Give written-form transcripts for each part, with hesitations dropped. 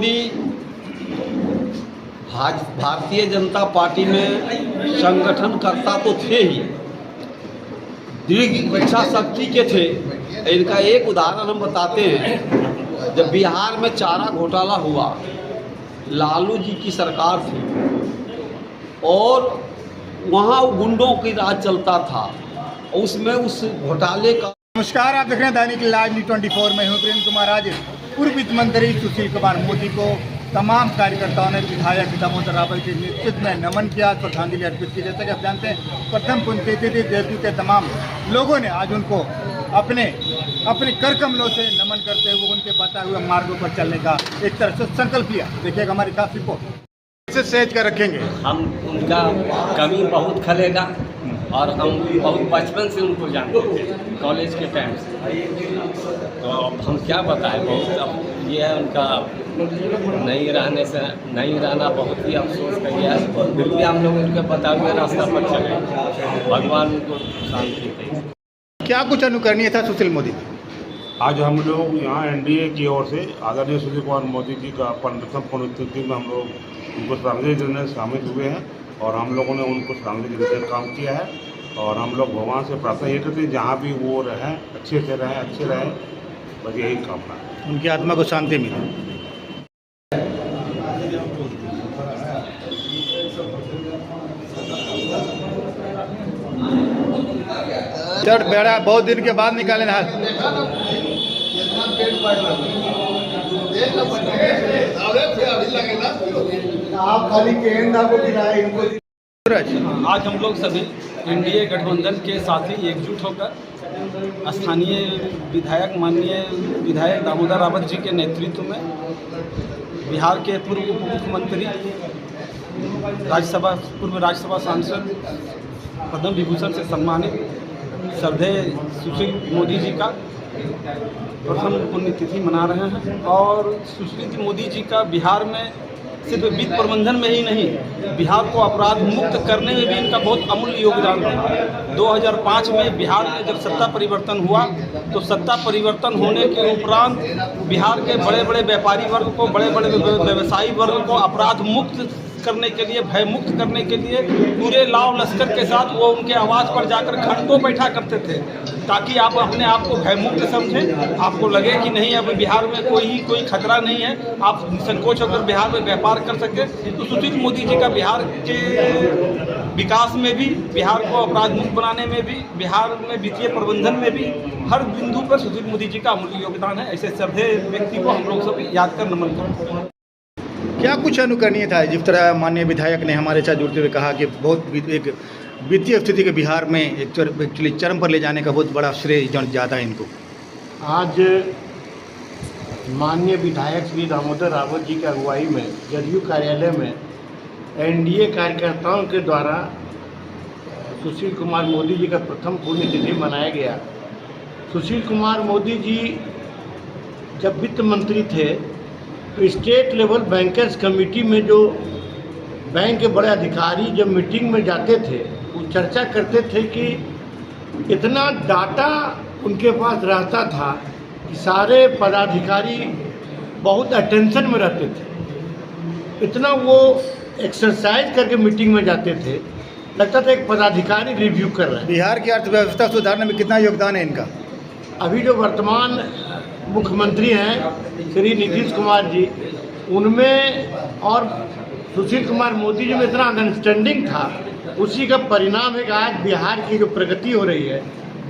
Modi Bharatiya Janata party में संगठनकर्ता तो थे ही, दृढ़ इच्छा शक्ति के थे। इनका एक उदाहरण हम बताते हैं। जब बिहार में चारा घोटाला हुआ, लालू जी की सरकार थी और वहाँ गुंडों की राज चलता था, उसमें उस घोटाले का। नमस्कार, आप देख रहे हैं दैनिक लाइव न्यूज़ 24। मैं हूं प्रेम कुमार। आज पूर्व वित्त मंत्री सुशील कुमार मोदी को तमाम कार्यकर्ताओं ने विधायक दामोदर रावत के नेतृत्व में नमन किया, श्रद्धांजलि अर्पित की। जैसा कि आप जानते हैं, प्रथम पुण्यतिथि देशू के तमाम लोगों ने आज उनको अपने कर कमलों से नमन करते हुए उनके बताए हुए मार्गों पर चलने का एक तरह से संकल्प लिया। देखिएगा हमारी खास रिपोर्ट। कैसे सेज कर रखेंगे हम, उनका कमी बहुत खलेगा और हम बहुत बचपन से उनको जानते थे, कॉलेज के टाइम से। तो अब हम क्या बताएं, बहुत अब ये है उनका नहीं रहना बहुत ही अफसोस का ये है। फिर भी हम लोग उनके बताए हुए रास्ता पर चले, भगवान उनको शांति दे। क्या कुछ अनुकरणीय था सुशील मोदी? आज हम लोग यहाँ एनडीए की ओर से आदरणीय सुशील कुमार मोदी जी का 15वीं पुण्यतिथि में हम लोग उनको श्रद्धांजलि देने में शामिल हुए हैं और हम लोगों ने उनको श्रद्धांजलि देने का काम किया है। और हम लोग भगवान से प्रार्थना ये करते हैं जहाँ भी वो रहें, अच्छे से रहें, अच्छे रहें, बस यही कामना है। उनकी आत्मा को शांति मिले। चढ़ बेड़ा बहुत दिन के बाद निकाले ना। आप खाली आज हम लोग सभी एनडीए गठबंधन के साथी एकजुट होकर स्थानीय विधायक, माननीय विधायक दामोदर रावत जी के नेतृत्व में बिहार के पूर्व उप मुख्यमंत्री, पूर्व राज्यसभा सांसद, पद्म विभूषण से सम्मानित श्रद्धेय सुशील मोदी जी का प्रथम पुण्यतिथि मना रहे हैं। और सुशील मोदी जी का बिहार में सिर्फ वित्त प्रबंधन में ही नहीं, बिहार को अपराध मुक्त करने में भी इनका बहुत अमूल्य योगदान रहा। 2005 में बिहार में जब सत्ता परिवर्तन हुआ तो सत्ता परिवर्तन होने के उपरांत बिहार के बड़े बड़े व्यापारी वर्ग को, बड़े बड़े व्यवसायी वर्ग को अपराध मुक्त करने के लिए, भय मुक्त करने के लिए पूरे लाव लश्कर के साथ वो उनके आवाज़ पर जाकर घंटों बैठा करते थे, ताकि आप अपने आप को भय मुक्त समझें, आपको लगे कि नहीं अब बिहार में कोई खतरा नहीं है, आप संकोच होकर बिहार में व्यापार कर सकें। तो सुशील मोदी जी का बिहार के विकास में भी, बिहार को अपराध मुक्त बनाने में भी, बिहार में वित्तीय प्रबंधन में भी हर बिंदु पर सुशील मोदी जी का अमूल्य योगदान है। ऐसे श्रद्धेय व्यक्ति को हम लोग सब याद कर नमन करते हैं। क्या कुछ अनुकरणीय था? जिस तरह माननीय विधायक ने हमारे साथ जुड़ते हुए कहा कि बहुत एक वित्तीय स्थिति के बिहार में एक्चुअली चरम पर ले जाने का बहुत बड़ा श्रेय जाता है इनको। आज माननीय विधायक श्री दामोदर रावत जी की अगुवाई में जदयू कार्यालय में एनडीए कार्यकर्ताओं के द्वारा सुशील कुमार मोदी जी का प्रथम पुण्यतिथि मनाया गया। सुशील कुमार मोदी जी जब वित्त मंत्री थे तो स्टेट लेवल बैंकर्स कमेटी में जो बैंक के बड़े अधिकारी जब मीटिंग में जाते थे, वो चर्चा करते थे कि इतना डाटा उनके पास रहता था कि सारे पदाधिकारी बहुत अटेंशन में रहते थे। इतना वो एक्सरसाइज करके मीटिंग में जाते थे, लगता था एक पदाधिकारी रिव्यू कर रहे हैं। बिहार की अर्थव्यवस्था सुधारने में कितना योगदान है इनका? अभी जो वर्तमान मुख्यमंत्री हैं श्री नीतीश कुमार जी, उनमें और सुशील कुमार मोदी जी में इतना अंडरस्टैंडिंग था, उसी का परिणाम है कि आज बिहार की जो प्रगति हो रही है,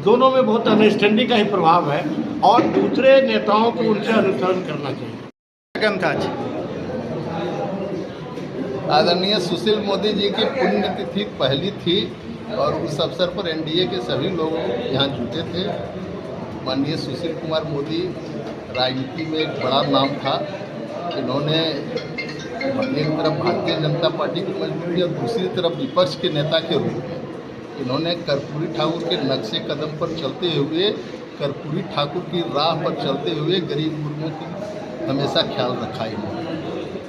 दोनों में बहुत अंडरस्टैंडिंग का ही प्रभाव है और दूसरे नेताओं को उनसे अनुसरण करना चाहिए। कम था आदरणीय सुशील मोदी जी की पुण्यतिथि पहली थी और उस अवसर पर एनडीए के सभी लोग यहाँ जुटे थे। माननीय सुशील कुमार मोदी राजनीति में एक बड़ा नाम था। इन्होंने एक तरफ भारतीय जनता पार्टी की मजबूरी और दूसरी तरफ विपक्ष के नेता के रूप में इन्होंने कर्पूरी ठाकुर के नक्शे कदम पर चलते हुए, कर्पूरी ठाकुर की राह पर चलते हुए गरीब गुरबों को हमेशा ख्याल रखा इन्होंने।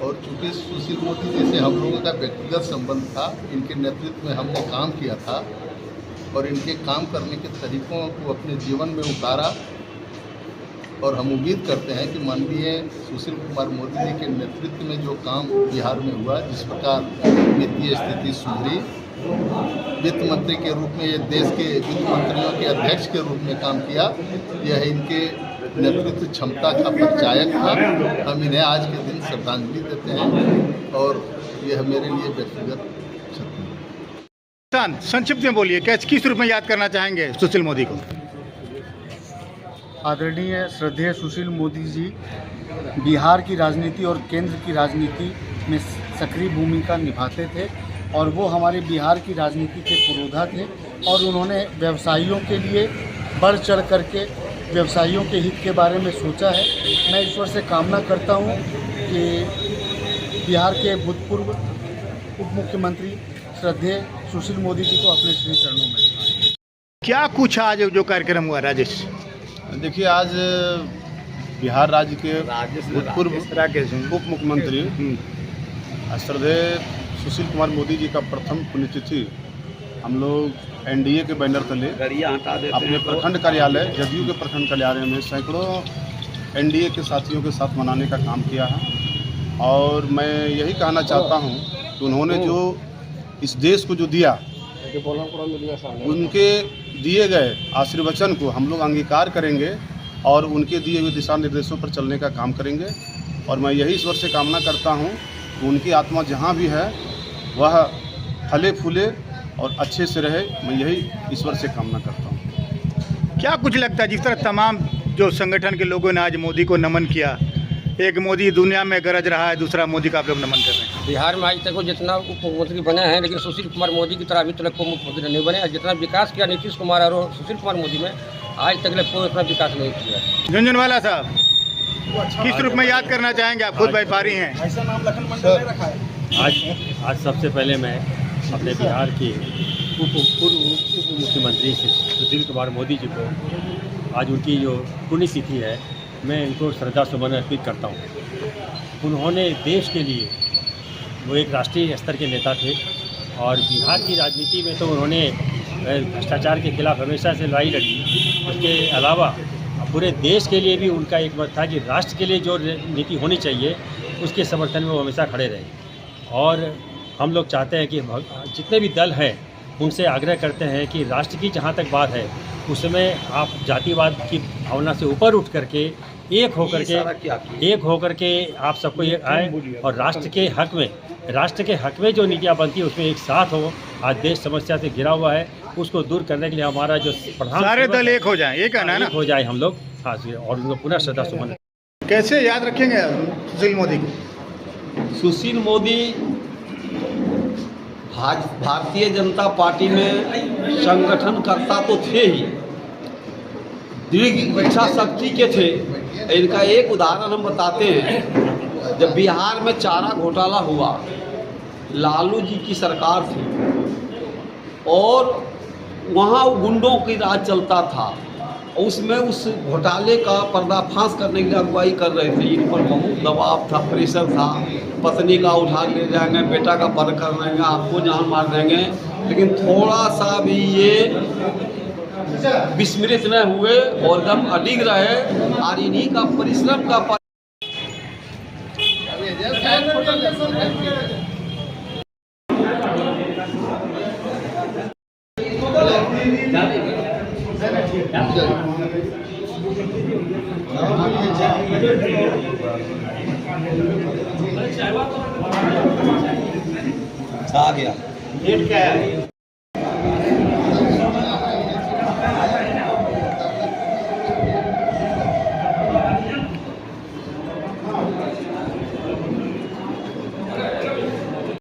और चूँकि सुशील मोदी जी से हम लोगों का व्यक्तिगत संबंध था, इनके नेतृत्व में हमने काम किया था और इनके काम करने के तरीक़ों को अपने जीवन में उतारा और हम उम्मीद करते हैं कि माननीय सुशील कुमार मोदी जी के नेतृत्व में जो काम बिहार में हुआ, जिस प्रकार वित्तीय स्थिति सुधरी, वित्त मंत्री के रूप में ये देश के वित्त मंत्रियों के अध्यक्ष के रूप में काम किया, यह इनके नेतृत्व क्षमता का परिचायक था। हम इन्हें आज के दिन श्रद्धांजलि देते हैं और यह मेरे लिए व्यक्तिगत क्षति है। संक्षिप्त में बोलिए, किस रूप में याद करना चाहेंगे सुशील मोदी को? आदरणीय श्रद्धेय सुशील मोदी जी बिहार की राजनीति और केंद्र की राजनीति में सक्रिय भूमिका निभाते थे और वो हमारे बिहार की राजनीति के पुरोधा थे और उन्होंने व्यवसायियों के लिए बढ़ चढ़ करके व्यवसायियों के हित के बारे में सोचा है। मैं ईश्वर से कामना करता हूँ कि बिहार के भूतपूर्व उप मुख्यमंत्री श्रद्धेय सुशील मोदी जी को अपने श्री चरणों में। क्या कुछ आज जो कार्यक्रम हुआ राजेश? देखिए, आज बिहार राज्य के भूतपूर्व उप मुख्यमंत्री श्रद्धेय सुशील कुमार मोदी जी का प्रथम पुण्यतिथि हम लोग एनडीए के बैनर तले अपने प्रखंड कार्यालय, जदयू के प्रखंड कार्यालय में सैकड़ों एनडीए के साथियों के साथ मनाने का काम किया है। और मैं यही कहना चाहता हूं कि उन्होंने जो इस देश को जो दिया, उनके दिए गए आशीर्वचन को हम लोग अंगीकार करेंगे और उनके दिए हुए दिशा निर्देशों पर चलने का काम करेंगे। और मैं यही ईश्वर से कामना करता हूं कि उनकी आत्मा जहां भी है वह फले फूले और अच्छे से रहे। मैं यही ईश्वर से कामना करता हूं। क्या कुछ लगता है, जिस तरह तमाम जो संगठन के लोगों ने आज मोदी को नमन किया, एक मोदी दुनिया में गरज रहा है, दूसरा मोदी का आप लोग नमन कर रहे हैं। बिहार में आज तक जितना उप मुख्यमंत्री बने हैं, लेकिन सुशील कुमार मोदी की तरह अभी तक कोई मुख्यमंत्री नहीं बने। जितना विकास किया नीतीश कुमार और सुशील कुमार मोदी में, आज तक कोई उतना विकास नहीं किया। झुनझुनवाला साहब, किस रूप में याद करना चाहेंगे? आप खुद व्यापारी हैं। ऐसा नाम लखन मंडल ने रखा है। आज सबसे पहले मैं अपने बिहार के पूर्व उप मुख्यमंत्री सुशील कुमार मोदी जी को, आज उनकी जो पुण्यतिथि है, मैं इनको श्रद्धा सुमन अर्पित करता हूँ। उन्होंने देश के लिए, वो एक राष्ट्रीय स्तर के नेता थे और बिहार की राजनीति में तो उन्होंने भ्रष्टाचार के खिलाफ हमेशा से लड़ाई लड़ी। उसके अलावा पूरे देश के लिए भी उनका एक मत था कि राष्ट्र के लिए जो नीति होनी चाहिए उसके समर्थन में वो हमेशा खड़े रहे। और हम लोग चाहते हैं कि जितने भी दल हैं उनसे आग्रह करते हैं कि राष्ट्र की जहाँ तक बात है उसमें आप जातिवाद की भावना से ऊपर उठ करके एक होकर के आप सबको ये आए और राष्ट्र के हक में जो नीतियाँ बनती है उसमें एक साथ हो। आज देश समस्या से घिरा हुआ है, उसको दूर करने के लिए हमारा जो प्रधान सारे दल एक हो जाएं, ये कहना है ना, हो जाए हम लोग। हाँ, और उनको पुनः श्रद्धा सुमन। कैसे याद रखेंगे सुशील मोदी को? सुशील मोदी भारतीय जनता पार्टी में संगठनकर्ता तो थे ही, दृढ़ इच्छा शक्ति के थे। इनका एक उदाहरण हम बताते हैं। जब बिहार में चारा घोटाला हुआ, लालू जी की सरकार थी और वहाँ गुंडों की राज चलता था। उसमें उस घोटाले का पर्दाफाश करने के लिए अगुवाई कर रहे थे। इन पर बहुत दबाव था, प्रेशर था। पत्नी का उठा ले जाएंगे, बेटा का बर कर देंगे, आपको जान मार देंगे। लेकिन थोड़ा सा भी ये विस्मृत न हुए और एकदम अडिग रहे और इन्हीं का परिश्रम का आ गया।